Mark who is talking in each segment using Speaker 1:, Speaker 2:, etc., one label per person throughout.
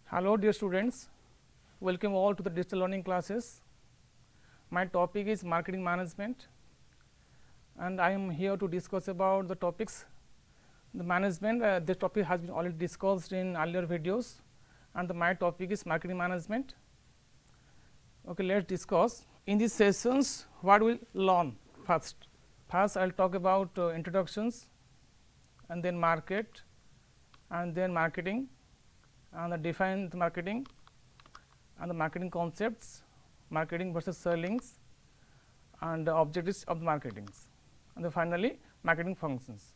Speaker 1: Hello dear students, welcome all to the digital learning classes. My topic is marketing management and I am here to discuss about the topics. The management, this topic has been already discussed in earlier videos and my topic is marketing management. Okay, let us discuss. In these sessions, what we will learn first? First, I will talk about introductions and then market and then marketing and define the marketing and the marketing concepts, marketing versus sellings and the objectives of the marketing and then finally marketing functions.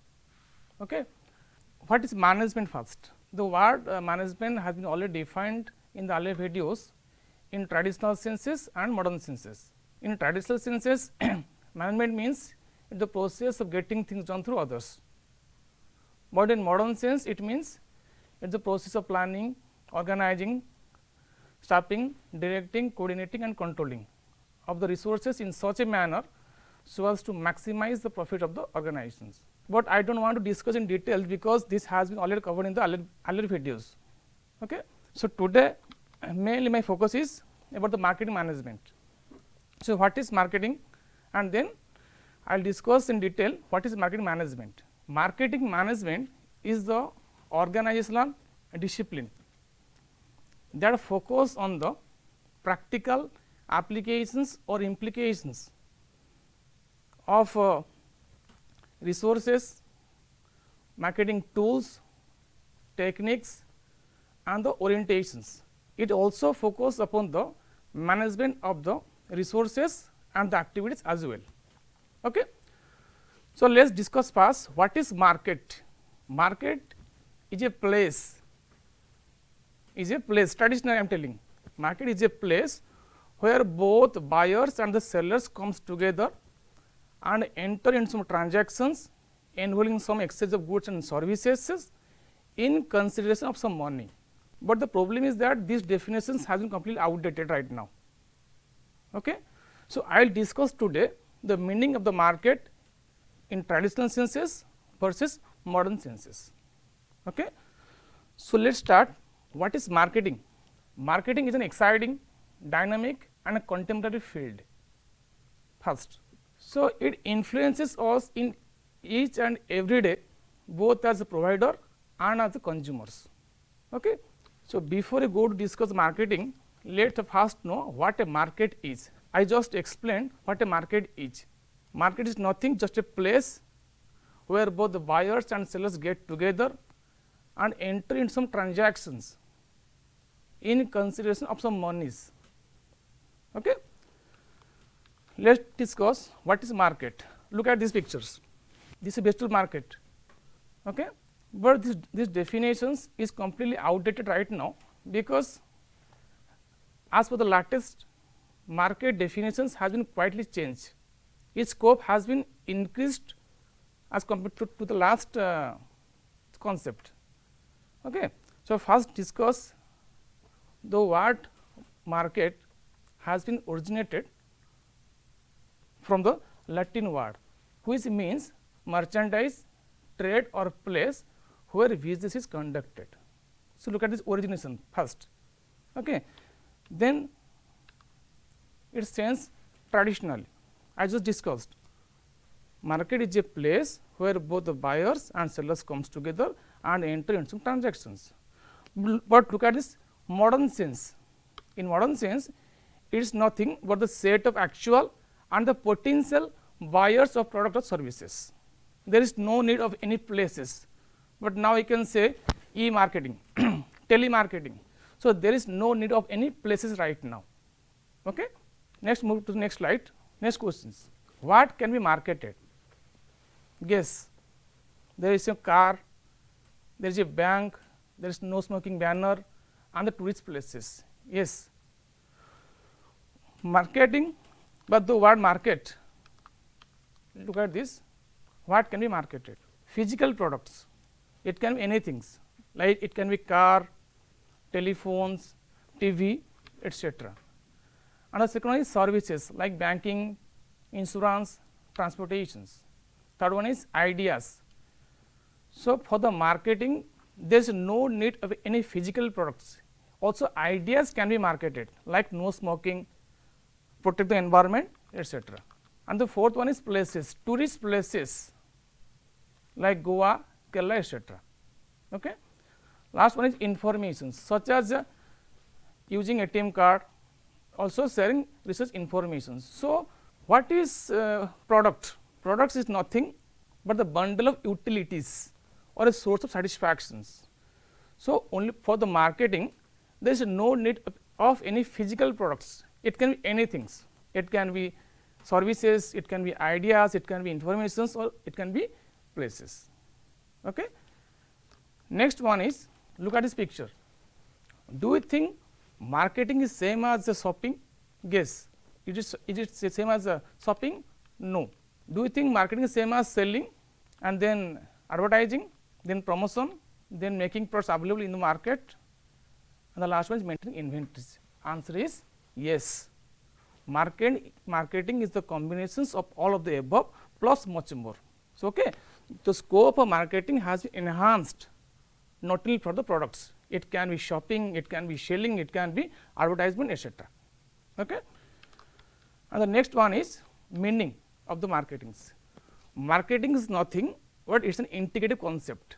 Speaker 1: Okay. What is management first? The word management has been already defined in the earlier videos in traditional senses and modern senses. In traditional senses management means the process of getting things done through others, but in modern sense it means it is the process of planning, organizing, staffing, directing, coordinating and controlling of the resources in such a manner so as to maximize the profit of the organizations. But I do not want to discuss in detail because this has been already covered in the earlier videos. Okay. So, today mainly my focus is about the marketing management. So, what is marketing and then I will discuss in detail what is marketing management. Marketing management is the organizational discipline that focus on the practical applications or implications of resources, marketing tools, techniques and the orientations. It also focus upon the management of the resources and the activities as well. Okay. So, let us discuss first what is market. Market is a place, traditionally I am telling market is a place where both buyers and the sellers comes together and enter into some transactions involving some exchange of goods and services in consideration of some money. But the problem is that these definitions has been completely outdated right now. Okay. So, I will discuss today the meaning of the market in traditional senses versus modern senses. Okay. So, let us start. What is marketing? Marketing is an exciting, dynamic and a contemporary field first. So, it influences us in each and every day both as a provider and as a consumers. Okay. So, before we go to discuss marketing, let us first know what a market is. I just explained what a market is. Market is nothing, just a place where both the buyers and sellers get together and enter in some transactions in consideration of some monies. Okay. Let us discuss what is market. Look at these pictures. This is vegetable market. Okay. But this definitions is completely outdated right now because as per the latest market definitions has been quietly changed. Its scope has been increased as compared to the last concept. Okay. So, first discuss the word market has been originated from the Latin word which means merchandise, trade or place where business is conducted. So, look at this origination first. Okay. Then its sense traditionally I just discussed. Market is a place where both the buyers and sellers comes together and enter into some transactions. But look at this modern sense. In modern sense, it is nothing but the set of actual and the potential buyers of product or services. There is no need of any places, but now I can say e-marketing, telemarketing. So, there is no need of any places right now. Okay. Next, move to the next slide. Next questions. What can be marketed? Guess. There is a car, there is a bank, there is no smoking banner and the tourist places. Yes. Marketing, but the word market, look at this. What can be marketed? Physical products. It can be anything like it can be car, telephones, TV, etc. And the second one is services like banking, insurance, transportations. Third one is ideas. So, for the marketing there is no need of any physical products, Also ideas can be marketed like no smoking, protect the environment, etc. And the fourth one is places, tourist places like Goa, Kerala, etc. Okay. Last one is information such as using ATM card, also sharing research information. So, what is product? Products is nothing but the bundle of utilities or a source of satisfactions. So, only for the marketing there is no need of any physical products, it can be anything, it can be services, it can be ideas, it can be informations, or it can be places. Okay. Next one is, look at this picture. Do you think marketing is same as the shopping? Guess. Is it same as shopping? No. Do you think marketing is same as selling and then advertising, then promotion, then making products available in the market, and the last one is maintaining inventories? Answer is yes. Marketing is the combinations of all of the above plus much more. So, okay, the scope of marketing has been enhanced not only for the products, it can be shopping, it can be selling, it can be advertisement, etc. Okay. And the next one is meaning of the marketings. Marketing is nothing but it is an integrative concept.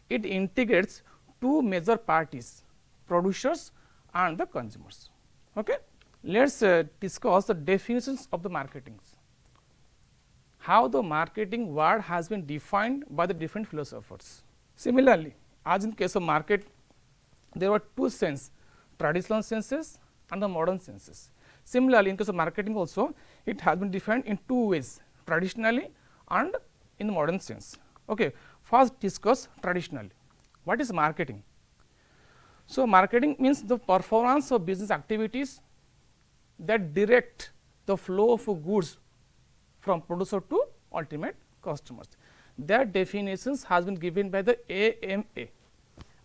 Speaker 1: It integrates two major parties, producers and the consumers. Okay. Let us discuss the definitions of the marketings. How the marketing word has been defined by the different philosophers. Similarly, as in case of market, there were two senses, traditional senses and the modern senses. Similarly, in case of marketing also, it has been defined in two ways, traditionally and in the modern sense. Okay. First discuss traditionally. What is marketing? So, marketing means the performance of business activities that direct the flow of goods from producer to ultimate customers. Their definitions has been given by the AMA,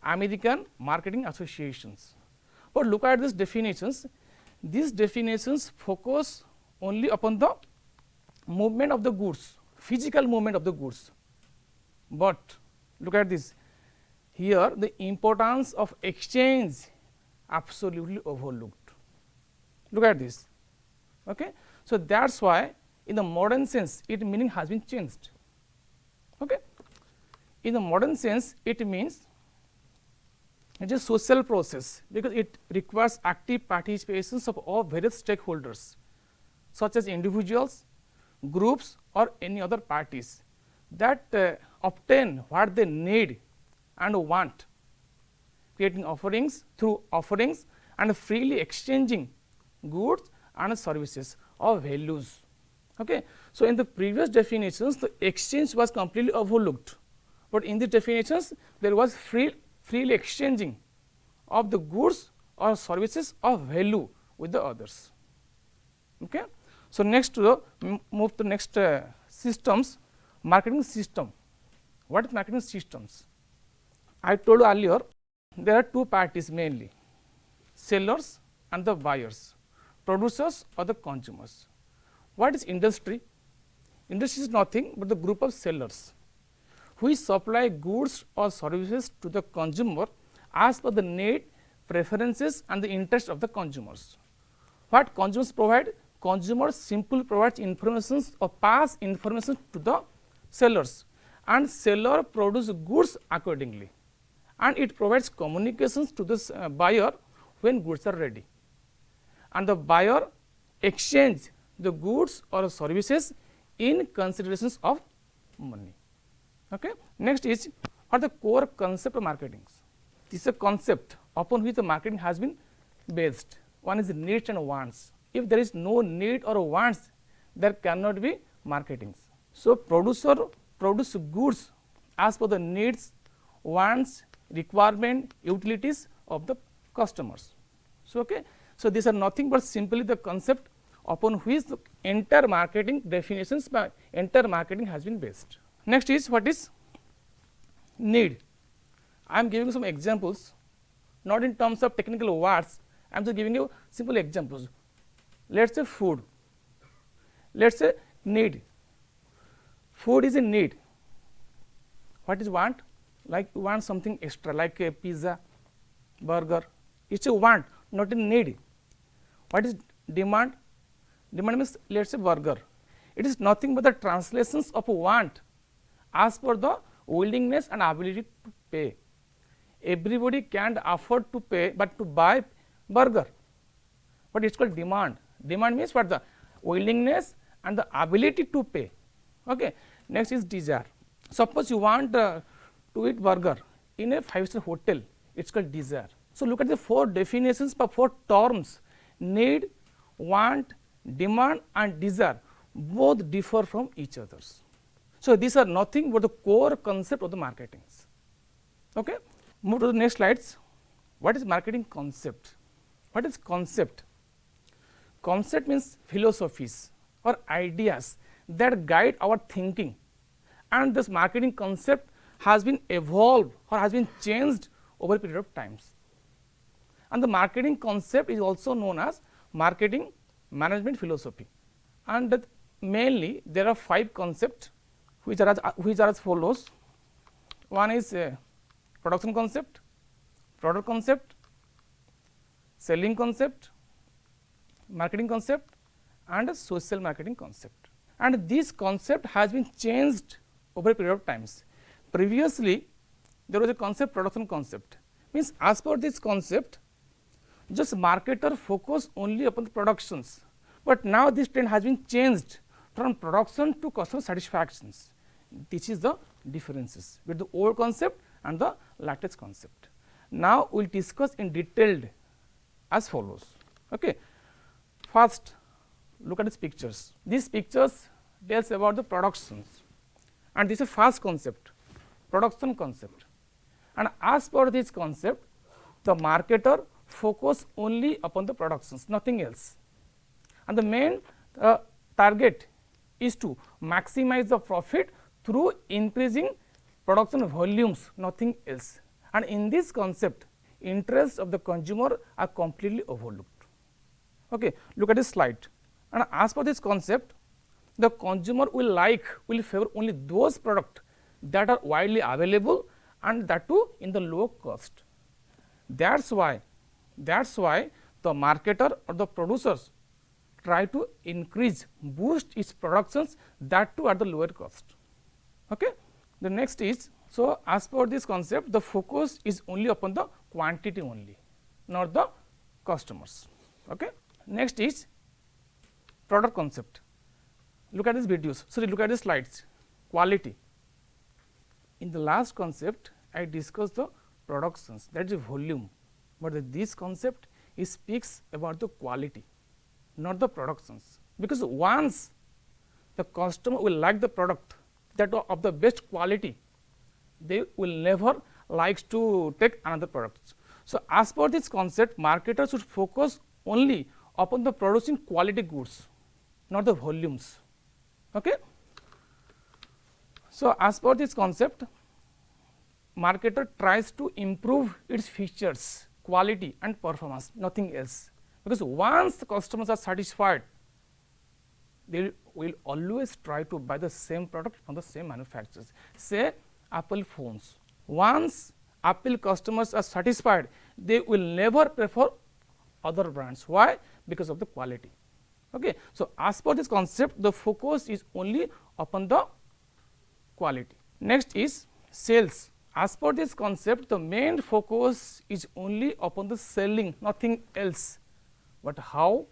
Speaker 1: American Marketing Associations. But look at these definitions. These definitions focus only upon the movement of the goods, physical movement of the goods. But look at this, here the importance of exchange absolutely overlooked. Look at this. Okay. So, that is why in the modern sense its meaning has been changed. Okay. In the modern sense it means it is a social process, because it requires active participation of all various stakeholders such as individuals, groups or any other parties that obtain what they need and want, creating offerings through offerings and freely exchanging goods and services or values. Okay. So, in the previous definitions the exchange was completely overlooked, but in the definitions there was freely exchanging of the goods or services of value with the others. Okay. So, next move to next systems, marketing system. What is marketing systems? I told you earlier there are two parties mainly, sellers and the buyers, producers or the consumers. What is industry? Industry is nothing but the group of sellers which supply goods or services to the consumer as per the need, preferences and the interest of the consumers. What consumers provide? Consumers simply provides information or pass information to the sellers, and seller produce goods accordingly, and it provides communications to the buyer when goods are ready, and the buyer exchange the goods or services in considerations of money. Okay. Next is what the core concept of marketing. This is a concept upon which the marketing has been based. One is needs and wants. If there is no need or wants, there cannot be marketing. So, producer produce goods as per the needs, wants, requirement, utilities of the customers. So, okay. So, these are nothing but simply the concept upon which the entire marketing definitions by entire marketing has been based. Next is what is need. I am giving some examples, not in terms of technical words, I am just giving you simple examples. Let us say food, let us say need. Food is a need. What is want? Like you want something extra like a pizza, burger, It's a want, not a need. What is demand? Demand means, let us say burger. It is nothing but the translations of a want as per the willingness and ability to pay. Everybody can't afford to pay, but to buy burger. But it's called demand. Demand means what? The willingness and the ability to pay. Okay. Next is desire. Suppose you want to eat burger in a 5-star hotel, it's called desire. So look at the 4 definitions for 4 terms: need, want, demand and desire. Both differ from each others. So these are nothing but the core concept of the marketing. Okay. Move to the next slides. What is marketing concept? What is concept? Concept means philosophies or ideas that guide our thinking, and this marketing concept has been evolved or has been changed over a period of times. And the marketing concept is also known as marketing management philosophy. And mainly there are 5 concepts which are as follows. One is production concept, product concept, selling concept, marketing concept and a social marketing concept. And this concept has been changed over a period of times. Previously there was a concept, production concept, means as per this concept just marketer focus only upon the productions, but now this trend has been changed from production to customer satisfactions. This is the differences with the old concept and the latest concept. Now we will discuss in detailed as follows. Okay. First, look at these pictures. These pictures tells about the productions, and this is first concept, production concept. And as per this concept, the marketer focus only upon the productions, nothing else. And the main target is to maximize the profit through increasing production volumes, nothing else. And in this concept, interests of the consumer are completely overlooked. Okay, look at this slide. And as per this concept, the consumer will favor only those products that are widely available and that too in the low cost. That's why the marketer or the producers try to boost its productions, that too at the lower cost. Okay. The next is, so as per this concept, the focus is only upon the quantity only, not the customers. Okay. Next is product concept. Look at these videos. So look at the slides. Quality. In the last concept, I discussed the productions, that is volume, but this concept speaks about the quality, not the productions. Because once the customer will like the product that are of the best quality, they will never like to take another product. So as per this concept, marketers should focus only upon the producing quality goods, not the volumes. Okay. So as per this concept, marketer tries to improve its features, quality and performance, nothing else. Because once the customers are satisfied, they will always try to buy the same product from the same manufacturers. Say Apple phones. Once Apple customers are satisfied, they will never prefer other brands. Why? Because of the quality. Okay. So as per this concept, the focus is only upon the quality. Next is sales. As per this concept, the main focus is only upon the selling, nothing else. But how?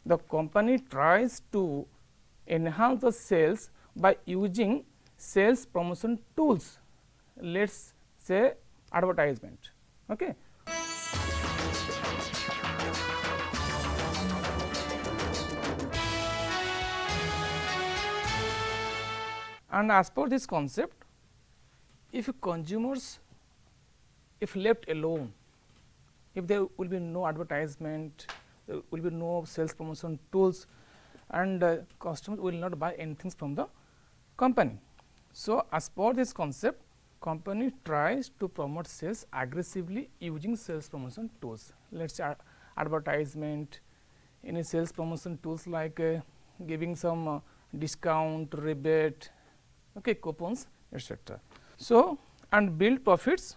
Speaker 1: The company tries to enhance the sales by using sales promotion tools. Let's say advertisement. Okay. And as per this concept, if consumers, if left alone, if there will be no advertisement, there will be no sales promotion tools, and customers will not buy anything from the company. So as per this concept, company tries to promote sales aggressively using sales promotion tools. Let's say advertisement, any sales promotion tools like giving some discount, rebate, okay, coupons, etc. So and build profits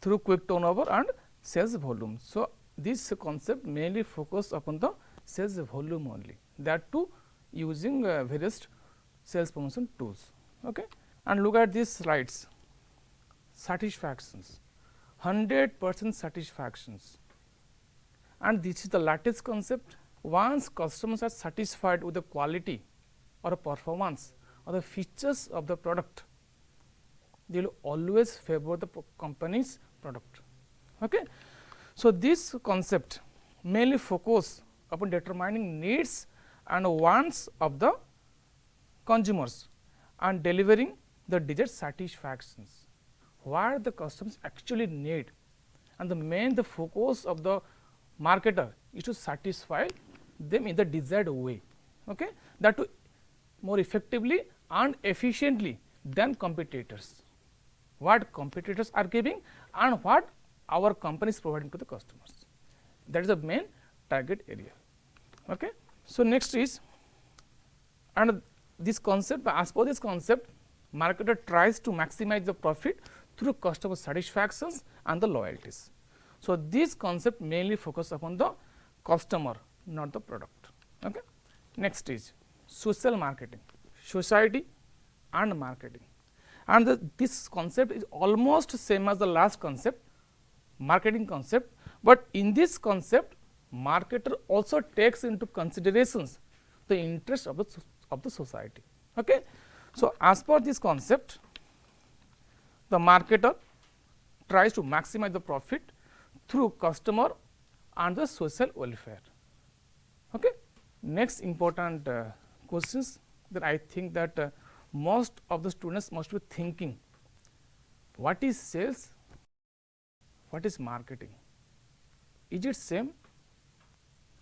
Speaker 1: through quick turnover and sales volume. So, this concept mainly focus upon the sales volume only, that too using various sales promotion tools. Okay. And look at these slides, satisfactions, 100% satisfactions, and this is the latest concept. Once customers are satisfied with the quality or a performance or the features of the product, they will always favor the company's product. Okay. So, this concept mainly focus upon determining needs and wants of the consumers and delivering the desired satisfactions, what the customers actually need, and the focus of the marketer is to satisfy them in the desired way. Okay. That to more effectively and efficiently than competitors, what competitors are giving and what our company is providing to the customers. That is the main target area. Okay. So, next is, and this concept, as per this concept, marketer tries to maximize the profit through customer satisfactions and the loyalties. So, this concept mainly focus upon the customer, not the product. Okay. Next is social marketing, society and marketing, and this concept is almost same as the last concept, marketing concept, but in this concept marketer also takes into considerations the interest of the society. Okay. So, as per this concept, the marketer tries to maximize the profit through customer and the social welfare. Okay. Next important questions that I think that most of the students must be thinking, what is sales, what is marketing, is it same?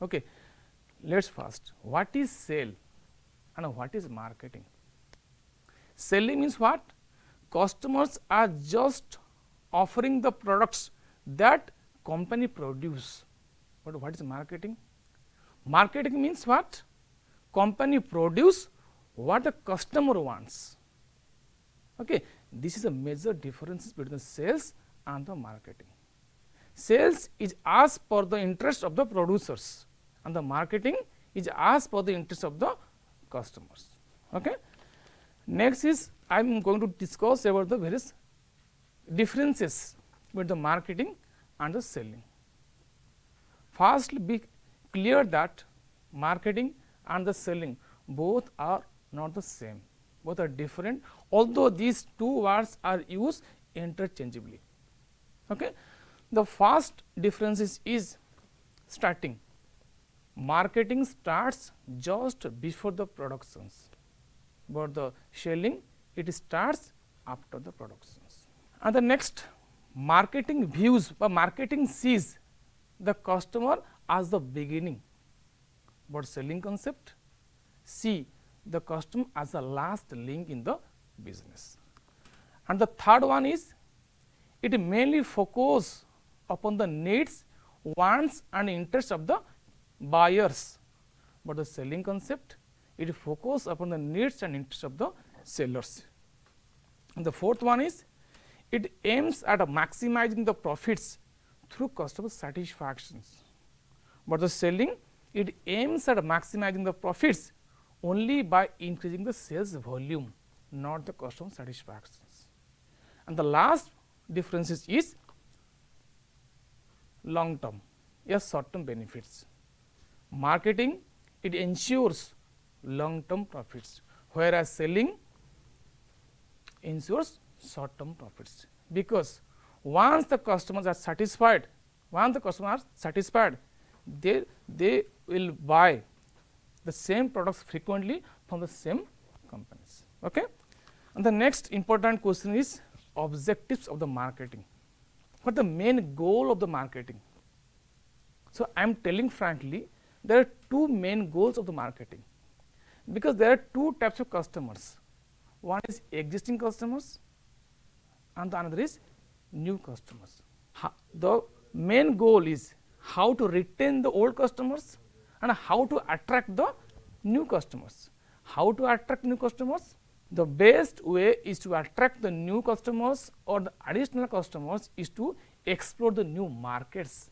Speaker 1: Okay. Let us first, what is sale and what is marketing? Selling means what? Customers are just offering the products that company produce. But what is marketing? Marketing means what? Company produce what the customer wants. Okay. This is a major difference between the sales and the marketing. Sales is as per the interest of the producers and the marketing is as per the interest of the customers. Okay. Next is, I am going to discuss about the various differences between the marketing and the selling. First, be clear that marketing and the selling both are not the same, both are different, although these two words are used interchangeably. Okay. The first difference is starting. Marketing starts just before the productions, but the selling, it starts after the productions. And the next, marketing views or marketing sees the customer as the beginning, but selling concept see the customer as the last link in the business. And the third one is, it mainly focus upon the needs, wants and interests of the buyers, but the selling concept, it focus upon the needs and interests of the sellers. And the fourth one is, it aims at maximizing the profits through customer satisfactions, but the selling, it aims at maximizing the profits only by increasing the sales volume, not the customer satisfactions. And the last difference is long term, yes, short term benefits. Marketing, it ensures long term profits, whereas selling ensures short term profits, because once the customers are satisfied, they will buy the same products frequently from the same companies. Okay. And the next important question is objectives of the marketing. What the main goal of the marketing? So, I am telling frankly, there are two main goals of the marketing, because there are two types of customers. One is existing customers and the another is new customers. The main goal is how to retain the old customers and how to attract the new customers. How to attract new customers? The best way is to attract the new customers or the additional customers is to explore the new markets.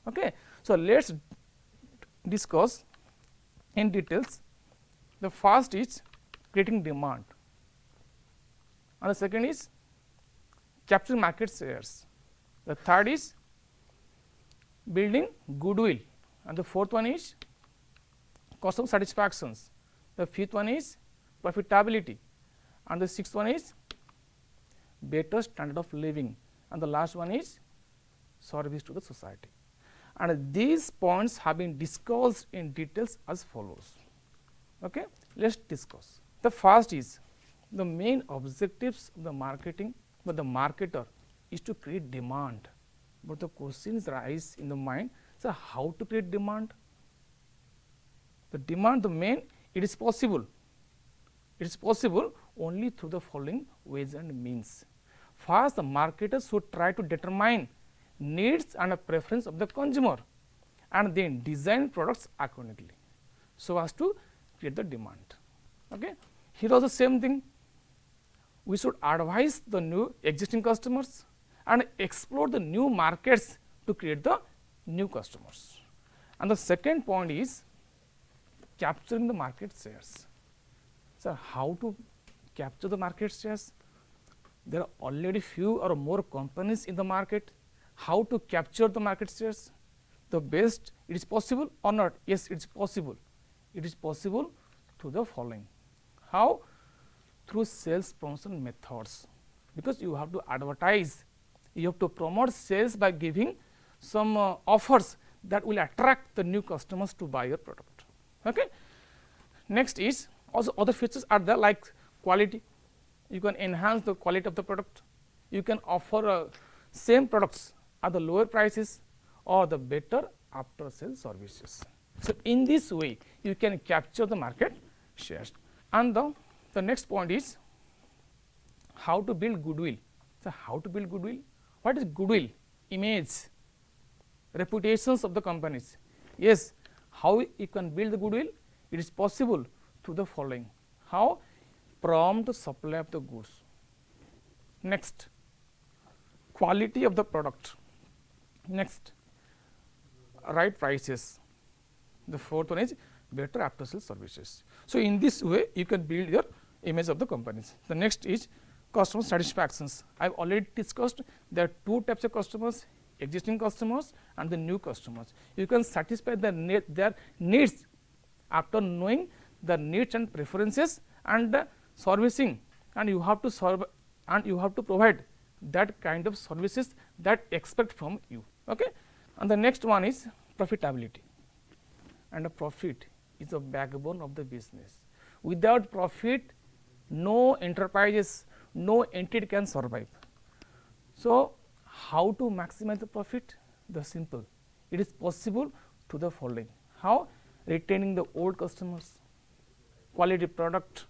Speaker 1: Okay. So, let us discuss in details. The first is creating demand, and the second is capturing market shares. The third is building goodwill, and the fourth one is customer satisfactions. The fifth one is profitability, and the sixth one is better standard of living, and the last one is service to the society. And these points have been discussed in details as follows. Okay. Let us discuss. The first is the main objectives of the marketing, but the marketer is to create demand. But the questions rise in the mind, so how to create demand? The demand, the main, it is possible. It is possible only through the following ways and means. First, the marketers should try to determine needs and a preference of the consumer, and then design products accordingly, so as to create the demand. Okay. Here also same thing, we should advise the new existing customers and explore the new markets to create the new customers. And the second point is capturing the market shares. So, how to capture the market shares? There are already few or more companies in the market. How to capture the market shares? The best, it is possible or not? Yes, it is possible. It is possible through the following. How? Through sales promotion methods, because you have to advertise, you have to promote sales by giving some offers that will attract the new customers to buy your product. Okay. Next is also other features are there, like quality. You can enhance the quality of the product. You can offer same products at the lower prices or the better after sales services. So, in this way you can capture the market shares. And the next point is how to build goodwill. So, how to build goodwill? What is goodwill? Image, reputations of the companies. Yes, how you can build the goodwill? It is possible through the following. How? Prompt supply of the goods. Next, quality of the product. Next, right prices. The fourth one is better after sales services. So, in this way you can build your image of the companies. The next is customer satisfactions. I have already discussed there are two types of customers, existing customers and the new customers. You can satisfy their needs after knowing the needs and preferences and servicing, and you have to serve and you have to provide that kind of services that expect from you. Okay. And the next one is profitability, and a profit is the backbone of the business. Without profit, no enterprises, no entity can survive. So, how to maximize the profit? The simple, it is possible to the following. How? Retaining the old customers, quality product,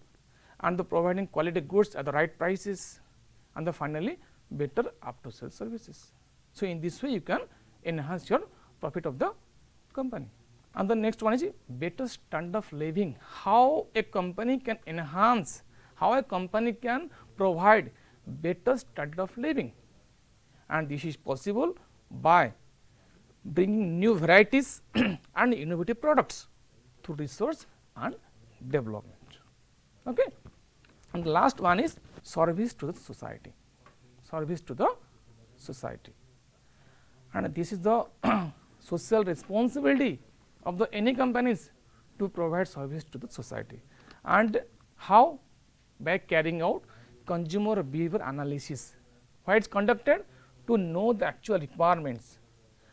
Speaker 1: and the providing quality goods at the right prices, and the finally better after sales services. So, in this way you can enhance your profit of the company. And the next one is better standard of living. How a company can enhance, how a company can provide better standard of living, and this is possible by bringing new varieties and innovative products through research and development. Okay. And the last one is service to the society, service to the society, and this is the social responsibility of the any companies to provide service to the society. And how? By carrying out consumer behavior analysis. Why it is conducted? To know the actual requirements.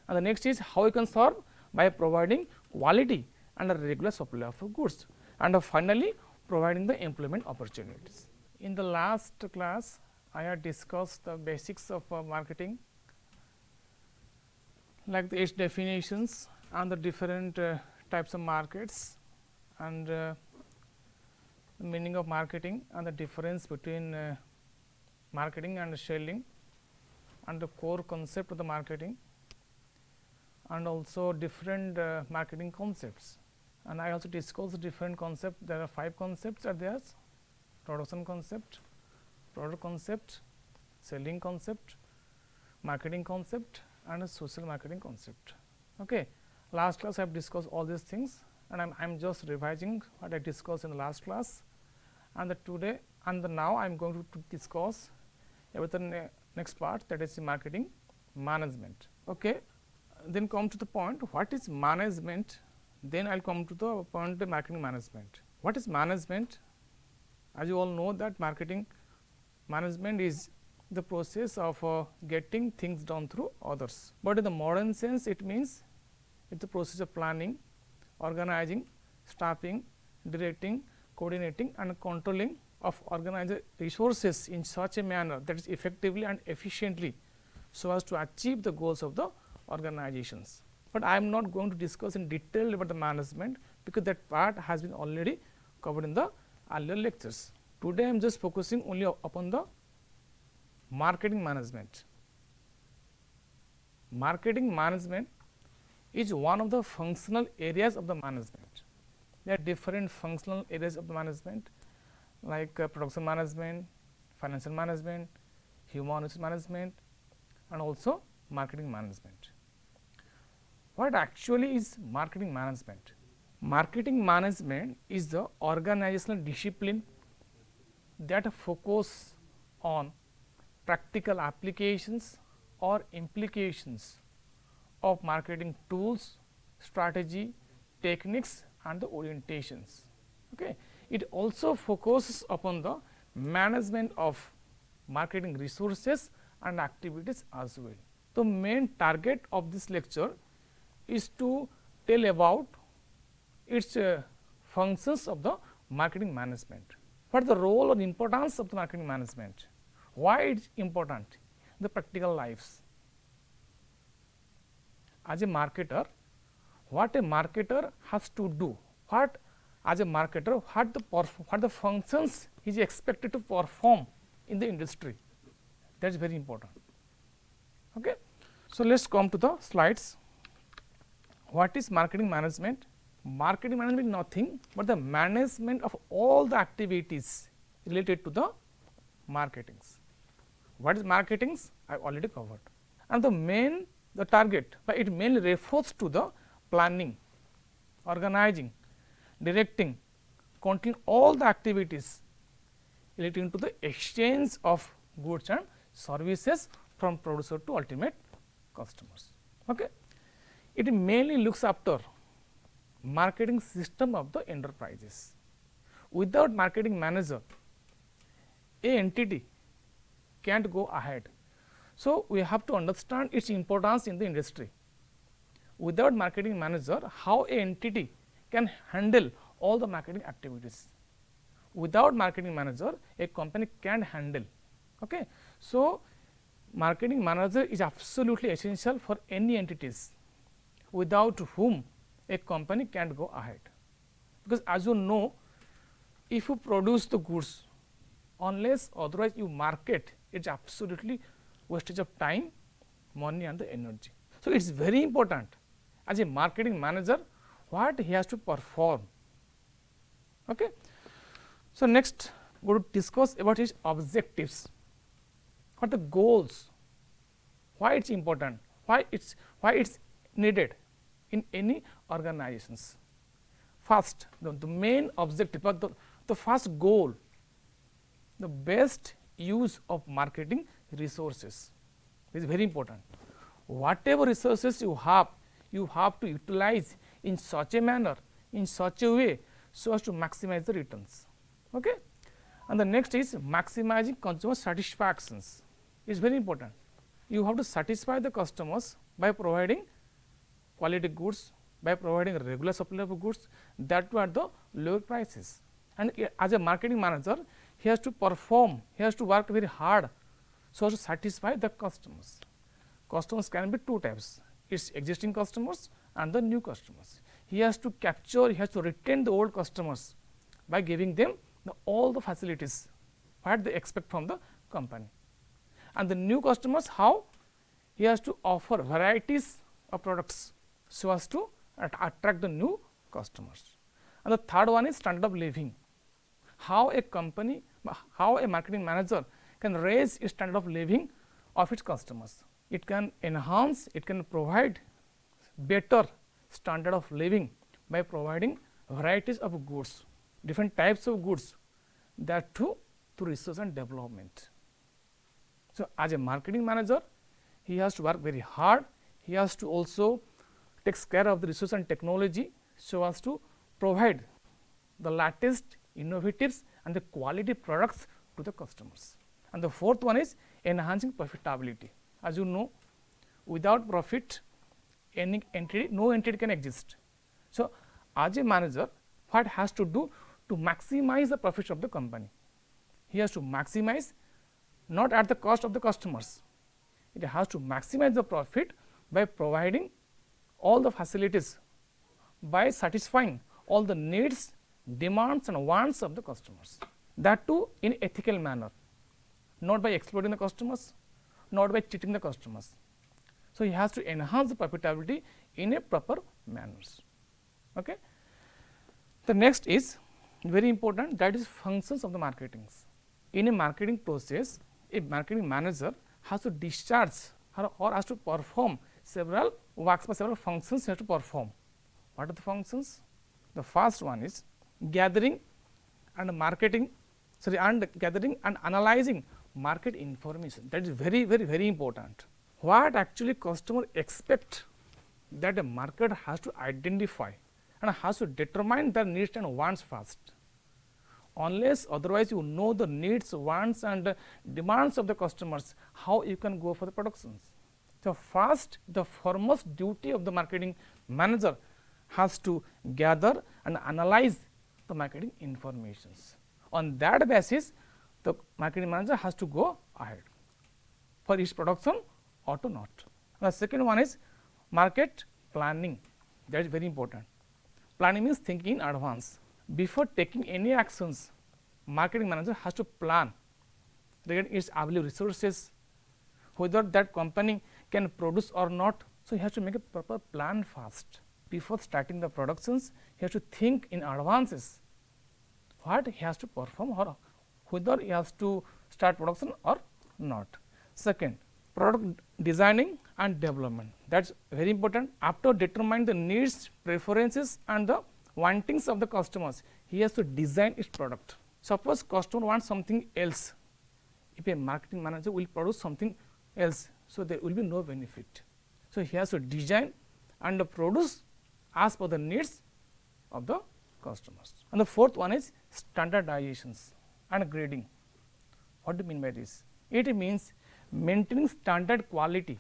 Speaker 1: And the next is how you can serve? By providing quality and a regular supply of goods, and finally providing the employment opportunities. In the last class I had discussed the basics of marketing, like its definitions and the different types of markets, and the meaning of marketing and the difference between marketing and selling, and the core concept of the marketing, and also different marketing concepts. And I also discussed different concepts. There are 5 concepts are there: production concept, product concept, selling concept, marketing concept and a social marketing concept. Okay. Last class I have discussed all these things, and I am just revising what I discussed in the last class, and today and now I am going to discuss about the next part, that is marketing management. Okay. Then come to the point, what is management? Then I will come to the point of marketing management. What is management? As you all know that marketing management is the process of getting things done through others, but in the modern sense it means it's the process of planning, organizing, staffing, directing, coordinating and controlling of organized resources in such a manner that is effectively and efficiently so as to achieve the goals of the organizations. But I am not going to discuss in detail about the management, because that part has been already covered in the earlier lectures. Today I am just focusing only upon the marketing management. Marketing management is one of the functional areas of the management. There are different functional areas of the management, like production management, financial management, human resource management and also marketing management. What actually is marketing management? Marketing management is the organizational discipline that focus on practical applications or implications of marketing tools, strategy, techniques and the orientations. Okay. It also focuses upon the management of marketing resources and activities as well. The main target of this lecture is to tell about its functions of the marketing management. What is the role or importance of the marketing management? Why it is important in the practical lives? As a marketer, what a marketer has to do, what as a marketer, what the functions he is expected to perform in the industry, that is very important. Okay. So, let us come to the slides. What is marketing management? Marketing management is nothing but the management of all the activities related to the marketings. What is marketings? I have already covered. And the target, but it mainly refers to the planning, organizing, directing, controlling all the activities relating to the exchange of goods and services from producer to ultimate customers. Okay. It mainly looks after marketing system of the enterprises. Without marketing manager, a entity can't go ahead. So, we have to understand its importance in the industry. Without marketing manager, how a entity can handle all the marketing activities? Without marketing manager, a company can handle. Okay. So, marketing manager is absolutely essential for any entities, without whom a company can't go ahead. Because as you know, if you produce the goods, unless otherwise you market, it is absolutely wastage of time, money and the energy. So, it is very important as a marketing manager what he has to perform. Okay. So, next we will discuss about his objectives, what are the goals, why it is important, why it is needed in any organizations. First, the main objective, but the first goal, the best use of marketing resources is very important. Whatever resources you have to utilize in such a manner, in such a way, so as to maximize the returns. Okay. And the next is maximizing consumer satisfactions. It is very important. You have to satisfy the customers by providing quality goods, by providing a regular supply of goods, that too at the lower prices. And as a marketing manager, he has to perform, he has to work very hard so as to satisfy the customers. Customers can be two types, its existing customers and the new customers. He has to capture, he has to retain the old customers by giving them all the facilities what they expect from the company. And the new customers, how? He has to offer varieties of products so as to attract the new customers. And the third one is standard of living. How a company, how a marketing manager can raise its standard of living of its customers. it can enhance, it can provide better standard of living by providing varieties of goods, different types of goods, that too through research and development. So, as a marketing manager, he has to work very hard, he has to also takes care of the research and technology, so as to provide the latest innovatives and the quality products to the customers. And the fourth one is enhancing profitability. As you know, without profit, any entity, no entity can exist. So, as a manager, what has to do to maximize the profits of the company? He has to maximize, not at the cost of the customers. It has to maximize the profit by providing all the facilities, by satisfying all the needs, demands and wants of the customers, that too in ethical manner, not by exploiting the customers, not by cheating the customers. So, he has to enhance the profitability in a proper manners. Okay. The next is very important, that is functions of the marketing. In a marketing process, a marketing manager has to discharge or has to perform several works, by several functions he has to perform. What are the functions? The first one is gathering and marketing, gathering and analyzing market information. That is very important. What actually customer expect, that a market has to identify and has to determine their needs and wants first. Unless otherwise you know the needs, wants and demands of the customers, how you can go for the productions. So, first the foremost duty of the marketing manager has to gather and analyze the marketing informations. On that basis, the marketing manager has to go ahead for each production or to not. The second one is market planning, that is very important. Planning means thinking in advance. Before taking any actions, marketing manager has to plan regarding its available resources, whether that company can produce or not. So, he has to make a proper plan first. Before starting the productions, he has to think in advances what he has to perform or whether he has to start production or not. Second, product designing and development, that is very important. After determining the needs, preferences and the wantings of the customers, he has to design its product. Suppose customer wants something else, if a marketing manager will produce something else, so there will be no benefit. So, he has to design and produce as per the needs of the customers. And the fourth one is standardizations and grading. What do you mean by this? It means maintaining standard quality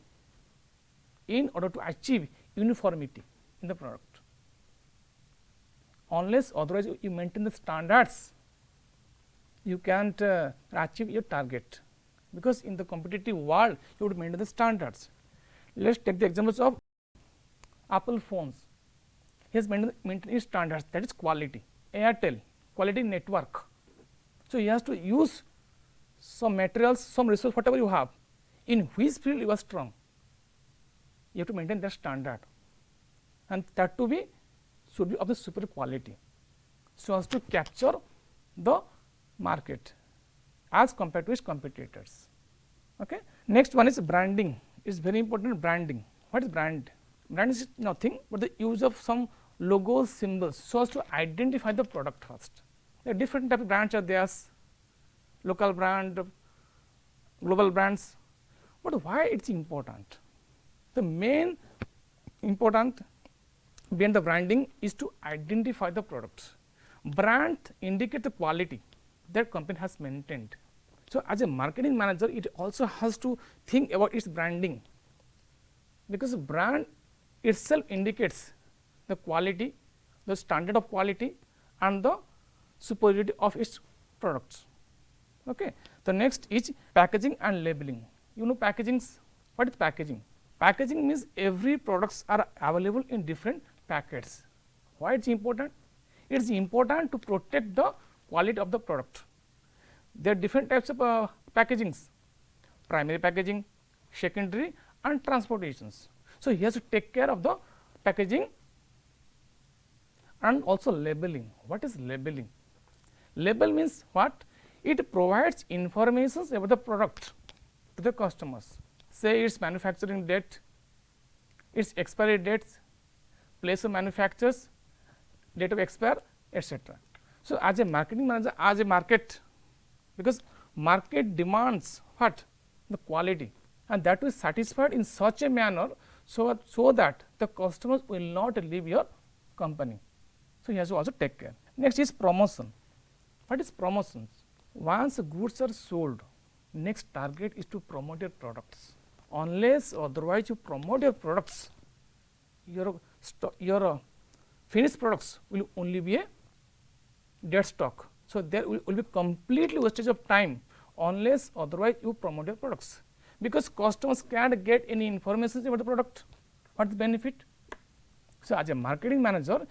Speaker 1: in order to achieve uniformity in the product. Unless otherwise you maintain the standards, you can't achieve your target, because in the competitive world you would maintain the standards. Let us take the examples of Apple phones. He has maintained standards, that is quality. Airtel, quality network. So, he has to use some materials, some resource, whatever you have, in which field you are strong, you have to maintain that standard, and that to be should be of the superior quality, so as to capture the market as compared to its competitors. Okay. Next one is branding. It is very important. Branding. What is brand? Brand is nothing but the use of some logos, symbols, so as to identify the product first. There are different types of brands are there, local brand, global brands, but why it is important? The main important behind the branding is to identify the products. Brand indicate the quality that company has maintained. So, as a marketing manager, it also has to think about its branding, because brand itself indicates the quality, the standard of quality and the superiority of its products. Okay. The next is packaging and labeling. You know packagings. What is packaging? Packaging means every products are available in different packets. Why it is important? It is important to protect the quality of the product. There are different types of packagings: primary packaging, secondary and transportations. So, he has to take care of the packaging and also labeling. What is labeling? Label means what? It provides information about the product to the customers, say its manufacturing date, its expiry dates, place of manufactures, date of expire, etc. So, as a marketing manager, as a market, because market demands what? The quality, and that is satisfied in such a manner, so that the customers will not leave your company. So, he has to also take care. Next is promotion. What is promotions? Once goods are sold, next target is to promote your products. Unless otherwise you promote your products, your finished products will only be a dead stock. So, there will be completely wastage of time unless otherwise you promote your products, because customers can't get any information about the product. What is the benefit? So, as a marketing manager,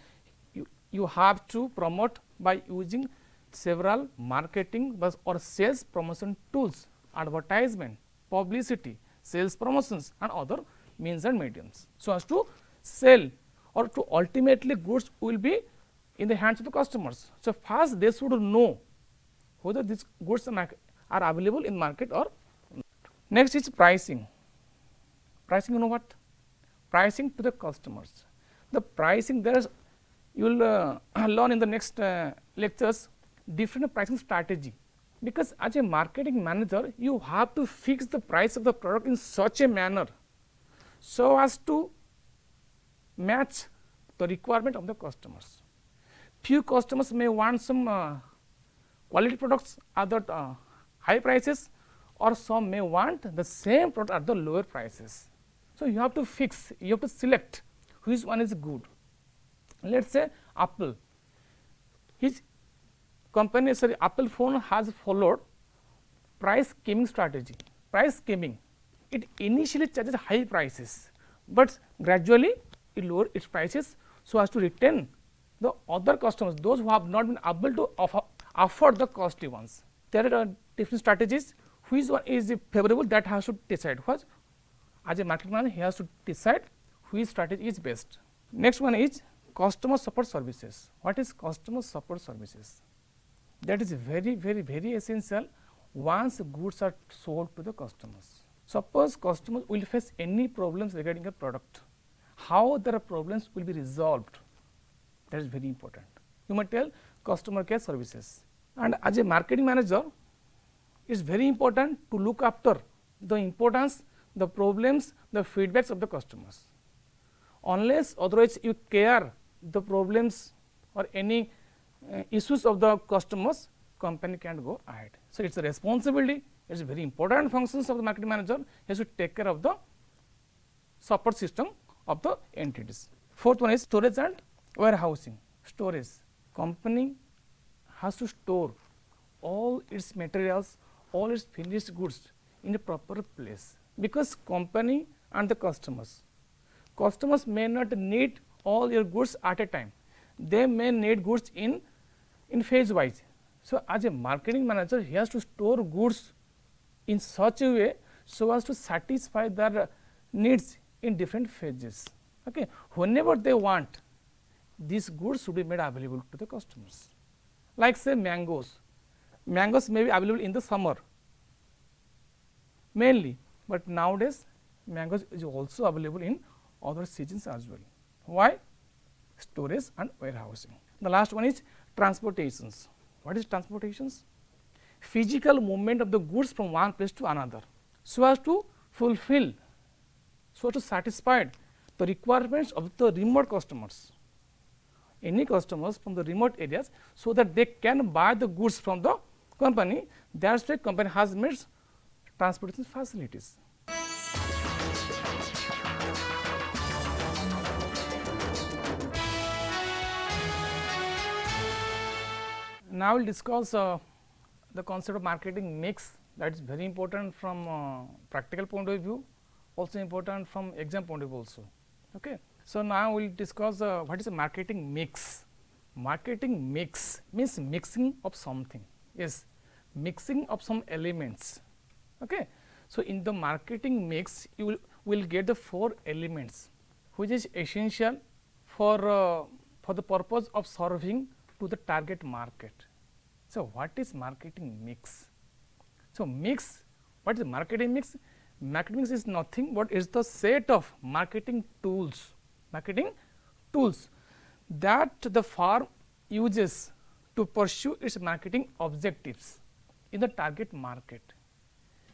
Speaker 1: you have to promote by using several marketing or sales promotion tools, advertisement, publicity, sales promotions, and other means and mediums, so as to sell or to ultimately goods will be in the hands of the customers. So, first they should know whether these goods are available in market or not. Next is pricing. Pricing, you know what? Pricing to the customers. The pricing, there is, you will learn in the next lectures different pricing strategy, because as a marketing manager you have to fix the price of the product in such a manner so as to match the requirement of the customers. Few customers may want some quality products at the high prices, or some may want the same product at the lower prices. So, you have to fix, you have to select which one is good. Let us say Apple, his company, sorry, Apple phone has followed price skimming strategy. Price skimming, it initially charges high prices, but gradually it lowers its prices so as to retain the other customers, those who have not been able to afford the costly ones. There are different strategies. Which one is favorable, that has to decide. What? As a marketing manager, he has to decide which strategy is best. Next one is customer support services. What is customer support services? That is very essential once goods are sold to the customers. Suppose customers will face any problems regarding a product, how their problems will be resolved, that is very important. You might tell customer care services. And as a marketing manager, it is very important to look after the importance, the problems, the feedbacks of the customers. Unless otherwise you care the problems or any issues of the customers, company can't go ahead. So, it is a responsibility, it is a very important functions of the marketing manager. He has to take care of the support system of the entities. Fourth one is storage and warehousing. Storage, company has to store all its materials, all its finished goods in a proper place, because company and the customers may not need all your goods at a time, they may need goods in phase wise. So, as a marketing manager, he has to store goods in such a way so as to satisfy their needs in different phases. Okay. Whenever they want, these goods should be made available to the customers. Like say mangoes, mangoes may be available in the summer mainly, but nowadays mangoes is also available in other seasons as well. Why? Storage and warehousing. The last one is transportations. What is transportations? Physical movement of the goods from one place to another, so as to fulfill, so to satisfy the requirements of the remote customers, any customers from the remote areas, so that they can buy the goods from the company. That is why company has made transportation facilities. Now, we will discuss the concept of marketing mix, that is very important from practical point of view, also important from exam point of view also. Okay. So, now we will discuss what is a marketing mix. Marketing mix means mixing of something, yes, mixing of some elements. Okay. So, in the marketing mix, you will get the 4 elements which is essential for the purpose of serving to the target market. So, what is marketing mix? So, mix, what is marketing mix? Marketing mix is nothing but it's the set of marketing tools that the firm uses to pursue its marketing objectives in the target market.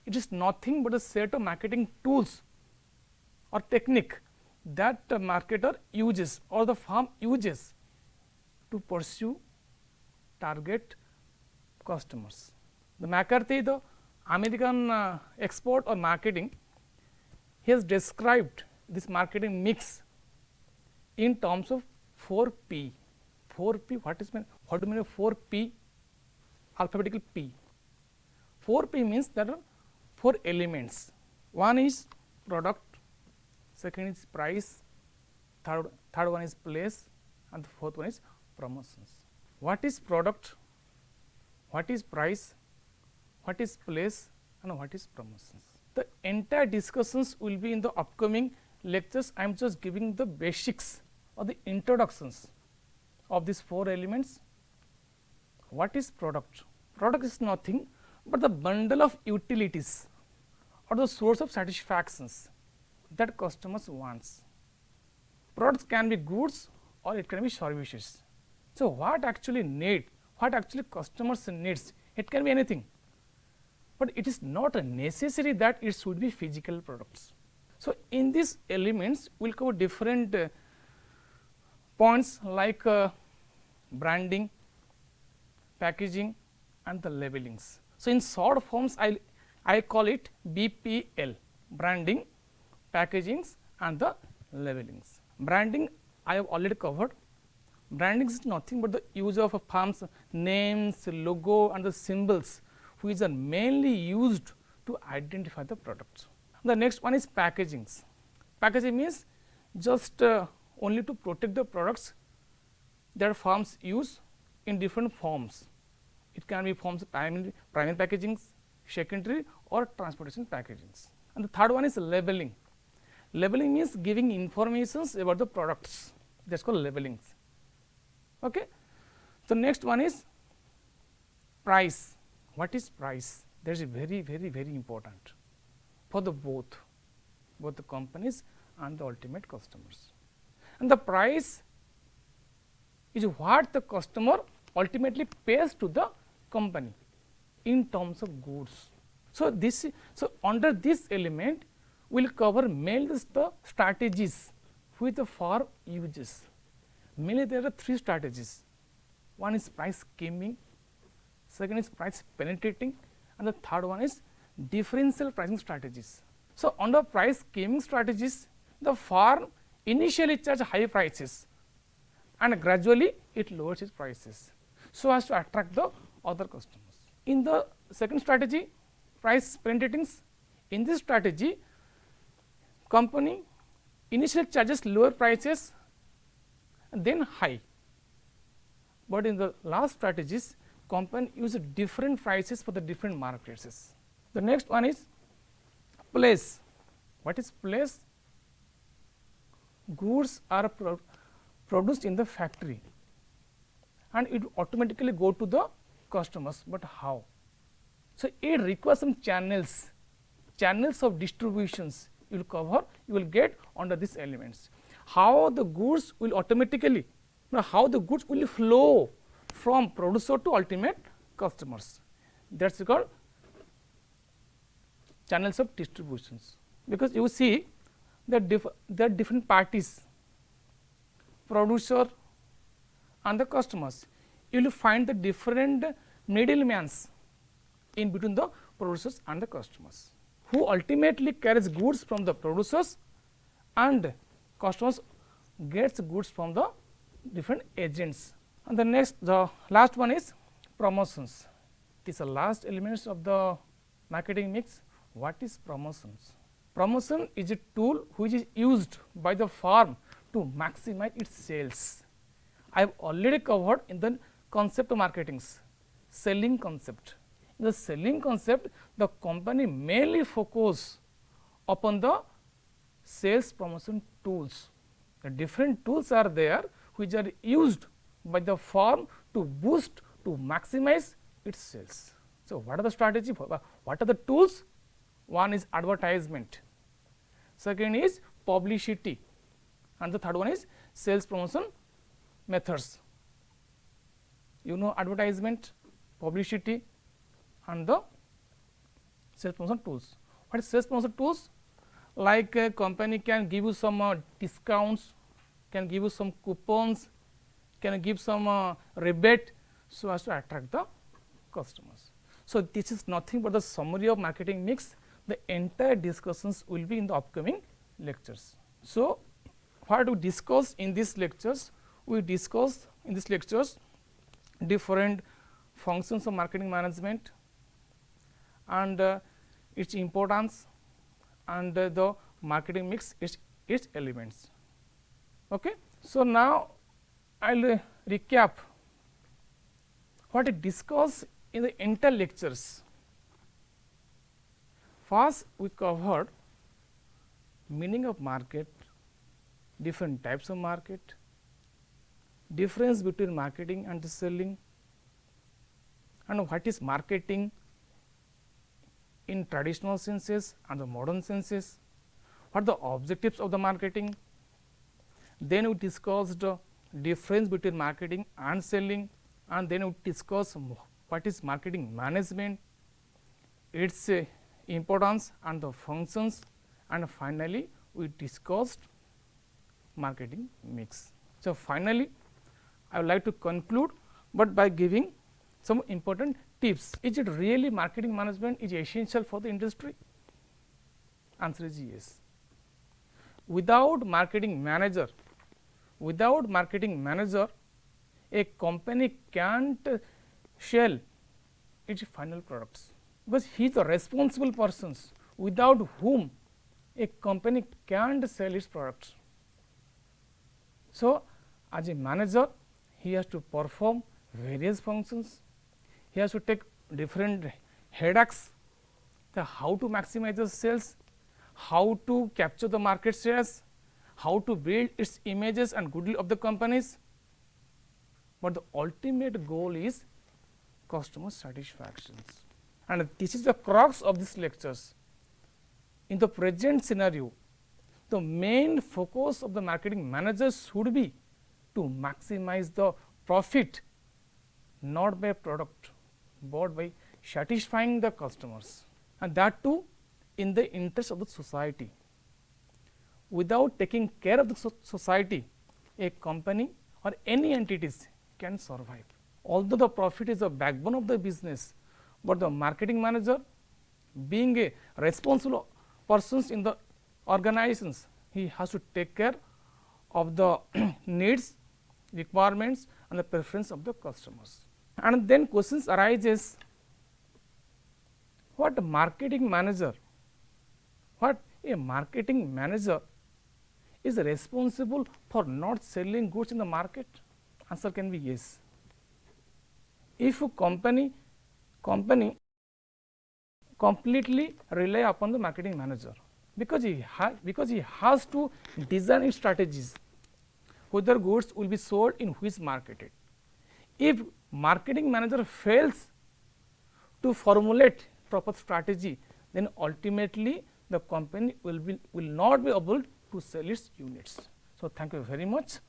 Speaker 1: It is nothing but a set of marketing tools or technique that the marketer uses or the firm uses to pursue target customers. The McCarthy, the American expert on marketing, he has described this marketing mix in terms of 4P. 4P, what do you mean 4P? Alphabetical P. 4P means there are 4 elements. One is product, second is price, third one is place, and the fourth one is promotions. What is product? What is price? What is place? And what is promotions? The entire discussions will be in the upcoming lectures. I am just giving the basics or the introductions of these 4 elements. What is product? Product is nothing but the bundle of utilities or the source of satisfactions that customers wants. Products can be goods or it can be services. So, what actually need, what actually customers needs, it can be anything, but it is not necessary that it should be physical products. So, in these elements we will cover different points like branding, packaging and the labelings. So, in short forms I call it BPL, branding, packagings and the labelings. Branding I have already covered. Branding is nothing but the use of a firm's names, logo and the symbols which are mainly used to identify the products. The next one is packagings. Packaging means just only to protect the products that firms use in different forms. It can be forms of primary packagings, secondary or transportation packagings. And the third one is labeling. Labeling means giving informations about the products, that is called labelings. Okay. The next one is price. What is price? That is very important for the both the companies and the ultimate customers. And the price is what the customer ultimately pays to the company in terms of goods. So, under this element we will cover mainly the strategies which the firm uses. Mainly there are 3 strategies. One is price scheming, second is price penetrating and the third one is differential pricing strategies. So, under price scheming strategies, the firm initially charge high prices and gradually it lowers its prices so as to attract the other customers. In the second strategy, price penetrating, in this strategy company initially charges lower prices and then high, but in the last strategies company use different prices for the different markets. The next one is place. What is place? Goods are produced in the factory and it automatically go to the customers, but how? So, it requires some channels of distributions you will cover, you will get under these elements. How the goods will automatically, how the goods will flow from producer to ultimate customers, that is called channels of distributions. Because you see that there are different parties, producer and the customers, you will find the different middlemans in between the producers and the customers, who ultimately carries goods from the producers and customers gets goods from the different agents. And the last one is promotions. It is the last elements of the marketing mix. What is promotions? Promotion is a tool which is used by the firm to maximize its sales. I have already covered in the concept of marketing, selling concept. In the selling concept, the company mainly focus upon the sales promotion tools. The different tools are there which are used by the firm to boost, to maximize its sales. So, what are the strategy? What are the tools? one is advertisement, second is publicity, and the third one is sales promotion methods. You know advertisement, publicity, and the sales promotion tools. What is sales promotion tools? Like a company can give you some discounts, can give you some coupons, can give some rebate so as to attract the customers. So, this is nothing but the summary of marketing mix. The entire discussions will be in the upcoming lectures. So, what we discuss in these lectures? We discuss in these lectures different functions of marketing management and its importance and the marketing mix, its elements. Okay. So, now I will recap what I discussed in the entire lectures. First, we covered meaning of market, different types of market, difference between marketing and the selling, and what is marketing in traditional senses and the modern senses, what are the objectives of the marketing. Then we discussed the difference between marketing and selling, and then we discussed what is marketing management, its importance and the functions, and finally, we discussed marketing mix. So, finally, I would like to conclude, but by giving some important tips. Is it really marketing management is essential for the industry? Answer is yes. Without marketing manager, a company can't sell its final products, because he is the responsible persons without whom a company can't sell its products. So, as a manager, he has to perform various functions, he has to take different headaches, how to maximize the sales, how to capture the market shares, how to build its images and goodwill of the companies, but the ultimate goal is customer satisfaction. And this is the crux of these lectures. In the present scenario, the main focus of the marketing manager should be to maximize the profit, not by product, but by satisfying the customers, and that too in the interest of the society. Without taking care of the society, a company or any entities can survive. Although the profit is the backbone of the business, but the marketing manager, being a responsible person in the organizations, he has to take care of the needs, requirements, and the preference of the customers. And then questions arises, what a marketing manager is responsible for not selling goods in the market? Answer can be yes. If a company completely rely upon the marketing manager, because he has to design its strategies, whether goods will be sold in which market. If marketing manager fails to formulate proper strategy, then ultimately the company will not be able to sell its units. So, thank you very much.